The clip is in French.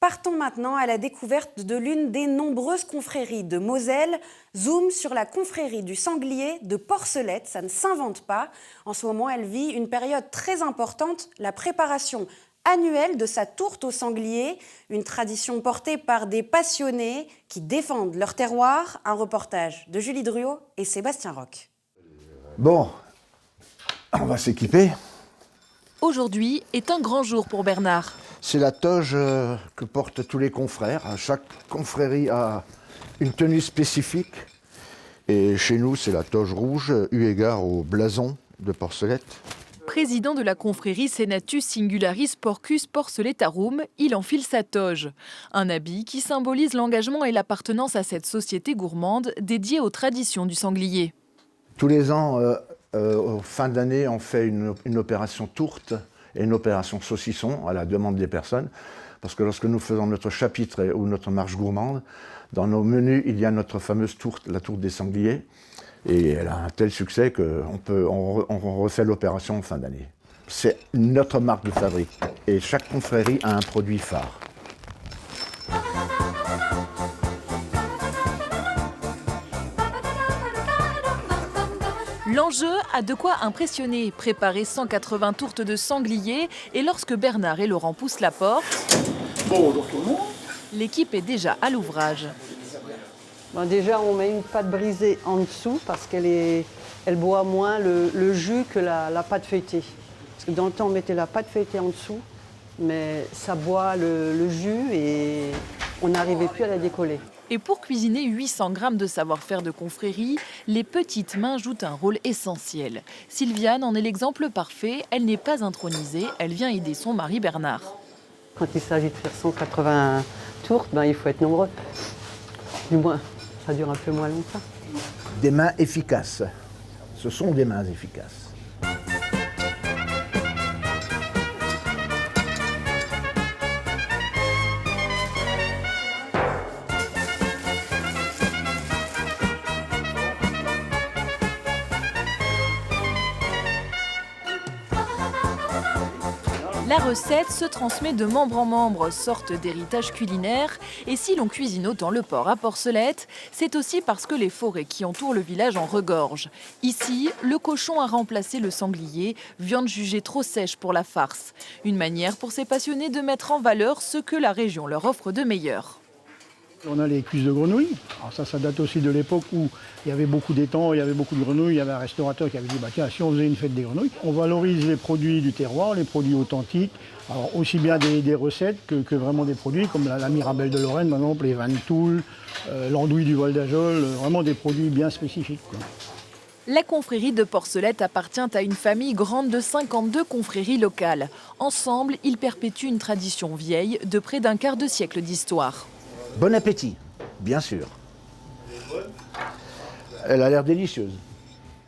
Partons maintenant à la découverte de l'une des nombreuses confréries de Moselle. Zoom sur la confrérie du sanglier de Porcelette, ça ne s'invente pas. En ce moment, elle vit une période très importante, la préparation annuelle de sa tourte au sanglier, une tradition portée par des passionnés qui défendent leur terroir. Un reportage de Julie Druot et Sébastien Roch. Bon, on va s'équiper. Aujourd'hui est un grand jour pour Bernard. C'est la toge que portent tous les confrères. Chaque confrérie a une tenue spécifique. Et chez nous, c'est la toge rouge, eu égard au blason de Porcelette. Président de la confrérie Senatus Singularis Porcus Porcelletarum, il enfile sa toge. Un habit qui symbolise l'engagement et l'appartenance à cette société gourmande dédiée aux traditions du sanglier. Tous les ans, fin d'année, on fait une opération tourte et une opération saucisson à la demande des personnes. Parce que lorsque nous faisons notre chapitre ou notre marche gourmande, dans nos menus, il y a notre fameuse tourte, la tourte des sangliers. Et elle a un tel succès qu'on refait l'opération en fin d'année. C'est notre marque de fabrique. Et chaque confrérie a un produit phare. L'enjeu a de quoi impressionner, préparer 180 tourtes de sanglier et lorsque Bernard et Laurent poussent la porte, Bonjour tout le monde. l'équipe est déjà à l'ouvrage. Bon, déjà, on met une pâte brisée en dessous parce qu'elle boit moins le jus que la pâte feuilletée. Parce que dans le temps, on mettait la pâte feuilletée en dessous, mais ça boit le jus et on n'arrivait plus à la décoller. Et pour cuisiner 800 g de savoir-faire de confrérie, les petites mains jouent un rôle essentiel. Sylviane en est l'exemple parfait, elle n'est pas intronisée, elle vient aider son mari Bernard. Quand il s'agit de faire 180 tourtes, il faut être nombreux. Du moins, ça dure un peu moins longtemps. Des mains efficaces. Ce sont des mains efficaces. La recette se transmet de membre en membre, sorte d'héritage culinaire. Et si l'on cuisine autant le porc à Porcelette, c'est aussi parce que les forêts qui entourent le village en regorgent. Ici, le cochon a remplacé le sanglier, viande jugée trop sèche pour la farce. Une manière pour ces passionnés de mettre en valeur ce que la région leur offre de meilleur. On a les cuisses de grenouilles. Alors ça date aussi de l'époque où il y avait beaucoup d'étangs, il y avait beaucoup de grenouilles. Il y avait un restaurateur qui avait dit tiens, si on faisait une fête des grenouilles. On valorise les produits du terroir, les produits authentiques. Alors aussi bien des recettes que vraiment des produits comme la Mirabelle de Lorraine, par exemple, les vins de Toul, l'andouille du Val d'Ajol, vraiment des produits bien spécifiques, quoi. La confrérie de Porcelette appartient à une famille grande de 52 confréries locales. Ensemble, ils perpétuent une tradition vieille de près d'un quart de siècle d'histoire. Bon appétit, bien sûr. Elle a l'air délicieuse.